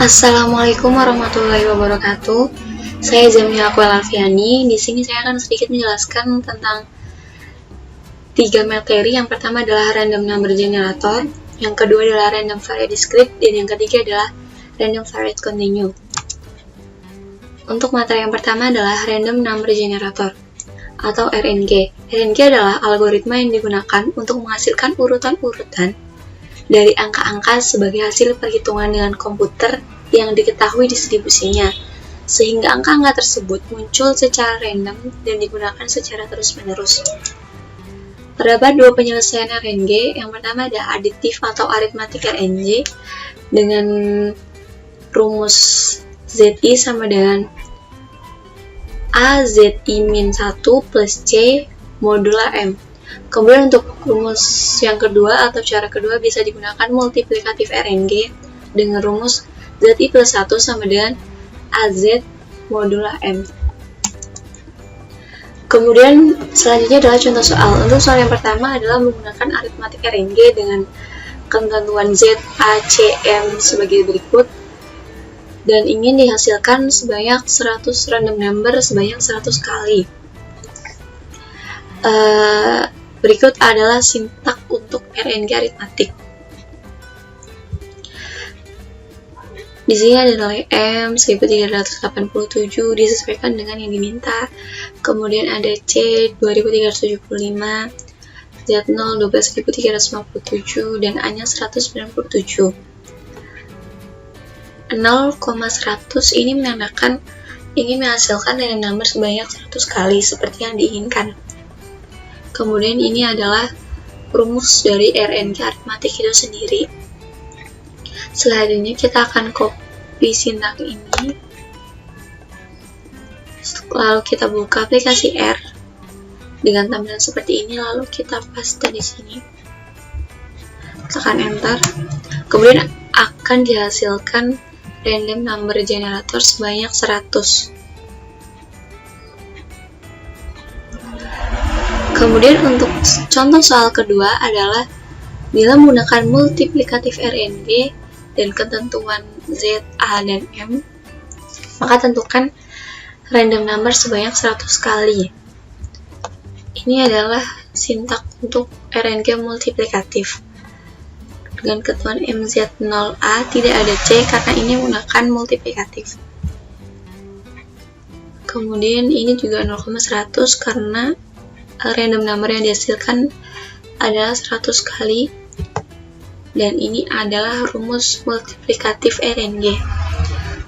Assalamualaikum warahmatullahi wabarakatuh. Saya Jamila Alfiani. Di sini saya akan sedikit menjelaskan tentang 3 materi. Yang pertama adalah random number generator, yang kedua adalah random variate discrete, dan yang ketiga adalah random variate continue. Untuk materi yang pertama adalah random number generator atau RNG. RNG adalah algoritma yang digunakan untuk menghasilkan urutan-urutan dari angka-angka sebagai hasil perhitungan dengan komputer yang diketahui distribusinya, sehingga angka-angka tersebut muncul secara random dan digunakan secara terus-menerus. Terdapat 2 penyelesaian RNG. Yang pertama ada aditif atau aritmatik RNG dengan rumus ZI sama dengan AZI-1 plus C modulo M. Kemudian untuk rumus yang kedua atau cara kedua bisa digunakan multiplikatif RNG dengan rumus ZI plus 1 sama dengan AZ modulo M. Kemudian selanjutnya adalah contoh soal. Untuk soal yang pertama adalah menggunakan aritmatik RNG dengan ketentuan Z, A, C, M sebagai berikut, dan ingin dihasilkan sebanyak 100 random number sebanyak 100 kali. Berikut adalah sintak untuk RNG aritmatik. Di sini ada nilai M 1387 disesuaikan dengan yang diminta. Kemudian ada C 2375, Z0 12357 dan A-nya 197. 0,100 ini menandakan ingin menghasilkan random number sebanyak 100 kali seperti yang diinginkan. Kemudian ini adalah rumus dari RNG aritmatik itu sendiri. Selanjutnya kita akan copy sintak ini, lalu kita buka aplikasi R dengan tampilan seperti ini, lalu kita paste di sini, tekan enter. Kemudian akan dihasilkan random number generator sebanyak 100. Kemudian untuk contoh soal kedua adalah bila menggunakan multiplikatif RNG dan ketentuan Z, A, dan M, maka tentukan random number sebanyak 100 kali. Ini adalah sintak untuk RNG multiplikatif. Dengan ketentuan MZ0A tidak ada C karena ini menggunakan multiplikatif. Kemudian ini juga 0,100 karena random number yang dihasilkan adalah 100 kali, dan ini adalah rumus multiplikatif RNG.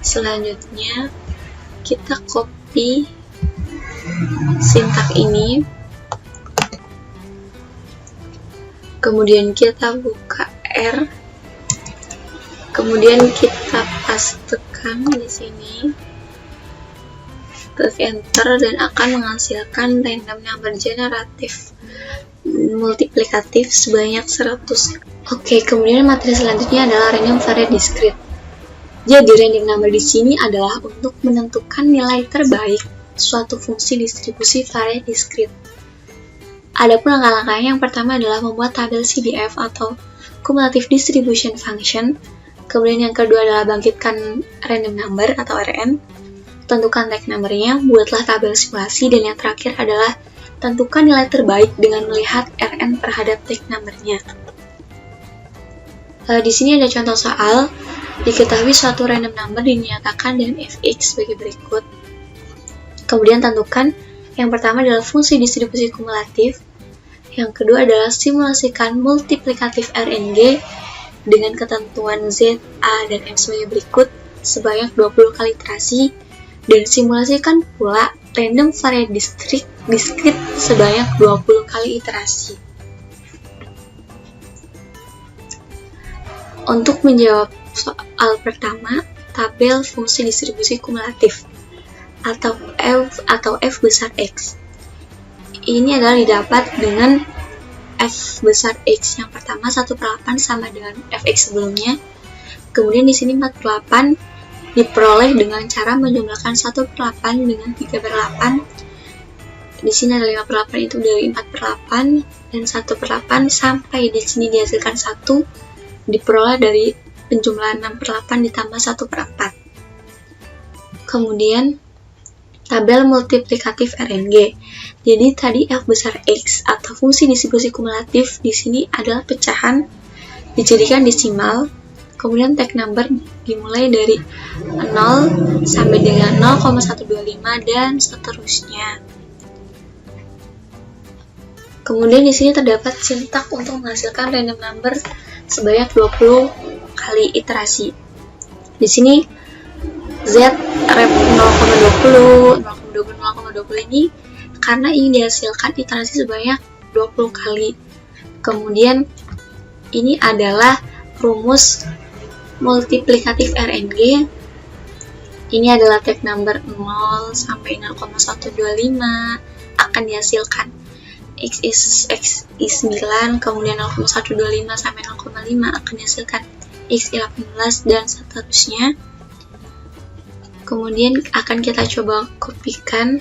Selanjutnya kita copy sintak ini, kemudian kita buka R, kemudian kita pastekan di sini, klik enter, dan akan menghasilkan random number generatif multiplikatif sebanyak 100. Oke, kemudian materi selanjutnya adalah random variate discrete. Jadi random number di sini adalah untuk menentukan nilai terbaik suatu fungsi distribusi variate discrete. Adapun langkah-langkahnya, yang pertama adalah membuat tabel CDF atau cumulative distribution function. Kemudian yang kedua adalah bangkitkan random number atau Rn. Tentukan tag numbernya, buatlah tabel simulasi, dan yang terakhir adalah tentukan nilai terbaik dengan melihat Rn terhadap tag numbernya. Di sini ada contoh soal. Diketahui suatu random number dinyatakan dengan fx sebagai berikut. Kemudian tentukan yang pertama adalah fungsi distribusi kumulatif. Yang kedua adalah simulasikan multiplikatif RNG dengan ketentuan Z, A, dan M sebagai berikut sebanyak 20 kali iterasi. Dan simulasikan pula random variate discrete sebanyak 20 kali iterasi. Untuk menjawab soal pertama, tabel fungsi distribusi kumulatif atau F besar X. Ini adalah didapat dengan F besar X. Yang pertama 1/8 sama dengan Fx sebelumnya. Kemudian di sini 4/8 diperoleh dengan cara menjumlahkan 1/8 dengan 3/8. Di sini ada 5/8 itu dari 4/8 dan 1/8 sampai di sini dihasilkan 1 diperoleh dari penjumlahan 6/8 ditambah 1/4. Kemudian tabel multiplikatif RNG. Jadi tadi F besar X atau fungsi distribusi kumulatif di sini adalah pecahan dijadikan desimal. Kemudian tag number dimulai dari 0 sampai dengan 0,125 dan seterusnya. Kemudian di sini terdapat sintak untuk menghasilkan random number sebanyak 20 kali iterasi. Di sini Z rep 0,20, 0,20 ini karena ingin dihasilkan iterasi sebanyak 20 kali. Kemudian ini adalah rumus multiplikatif RNG. Ini adalah tag number 0 sampai 0,125 akan dihasilkan X is 9, kemudian 0,125 sampai 0,5 akan dihasilkan X 18 dan seterusnya. Kemudian akan kita coba kopikan.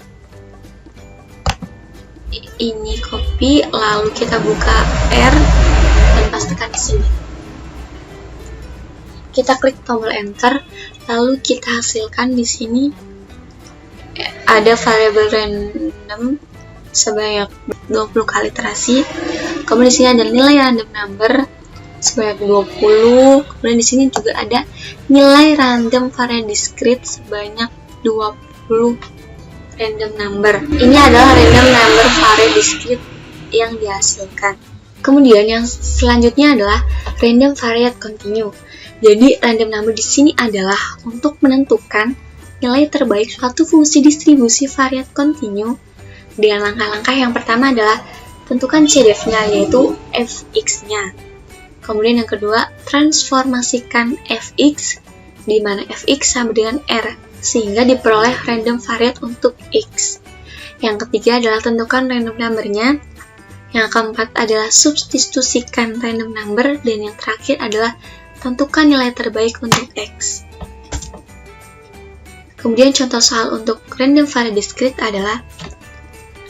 Ini copy, lalu kita buka R dan pastikan di sini. Kita klik tombol enter, lalu kita hasilkan di sini ada variabel random sebanyak 20 kali iterasi. Kemudian di sini ada nilai random number sebanyak 20. Kemudian di sini juga ada nilai random varian discrete sebanyak 20 random number. Ini adalah random number varian discrete yang dihasilkan. Kemudian yang selanjutnya adalah random variate continue. Jadi random number di sini adalah untuk menentukan nilai terbaik suatu fungsi distribusi variate continue dengan langkah-langkah yang pertama adalah tentukan CDF-nya yaitu fx-nya. Kemudian yang kedua, transformasikan fx di mana fx sama dengan r sehingga diperoleh random variate untuk x. Yang ketiga adalah tentukan random number-nya. Yang keempat adalah substitusikan random number dan yang terakhir adalah tentukan nilai terbaik untuk x. Kemudian contoh soal untuk random variate discrete adalah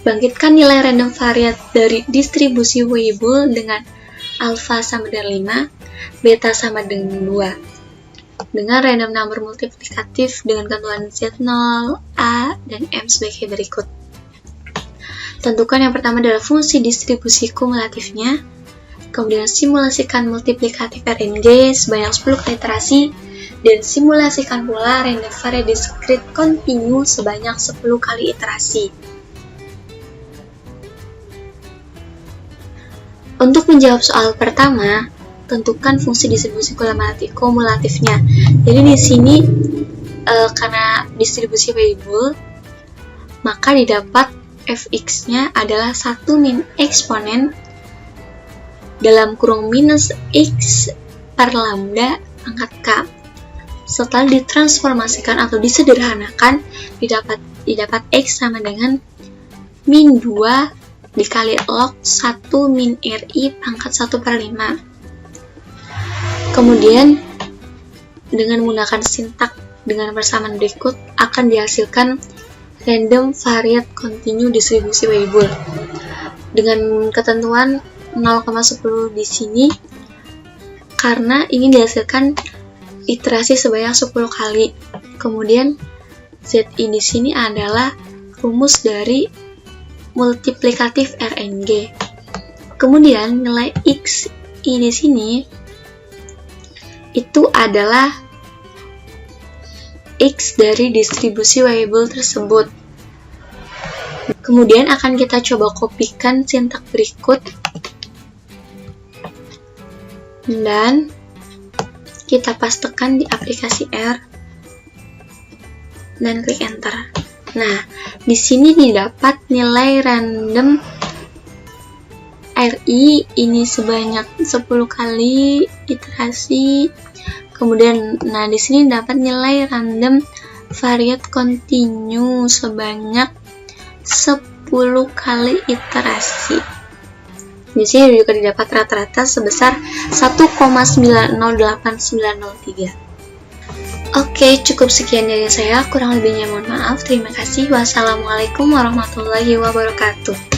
bangkitkan nilai random variate dari distribusi Weibull dengan alpha sama dengan 5, beta sama dengan 2 dengan random number multiplikatif dengan ketentuan Z0, A, dan M sebagai berikut. Tentukan yang pertama adalah fungsi distribusi kumulatifnya, kemudian simulasikan multiplikatif RNG sebanyak 10 kali iterasi, dan simulasikan pula random variate discrete continue sebanyak 10 kali iterasi. Untuk menjawab soal pertama, tentukan fungsi distribusi kumulatifnya. Jadi di sini karena distribusi Weibull, maka didapat fx-nya adalah 1 min eksponen dalam kurung minus x per lambda pangkat k. Setelah ditransformasikan atau disederhanakan, didapat x sama dengan min 2 dikali log 1 min RI pangkat 1/5. Kemudian dengan menggunakan sintak dengan persamaan berikut akan dihasilkan random variate continue distribusi Weibull dengan ketentuan 0,10 di sini karena ingin dihasilkan iterasi sebanyak 10 kali. Kemudian ZI di sini adalah rumus dari multiplikatif RNG. Kemudian nilai X I di sini itu adalah X dari distribusi Weibull tersebut. Kemudian akan kita coba kopikan sintak berikut dan kita pastekan di aplikasi R dan klik enter. Nah, di sini didapat nilai random RI ini sebanyak 10 kali iterasi. Kemudian, nah di sini dapat nilai random variate continue sebanyak 10 kali iterasi. Di sini juga didapat rata-rata sebesar 1,908903. Oke, cukup sekian dari saya. Kurang lebihnya mohon maaf. Terima kasih. Wassalamualaikum warahmatullahi wabarakatuh.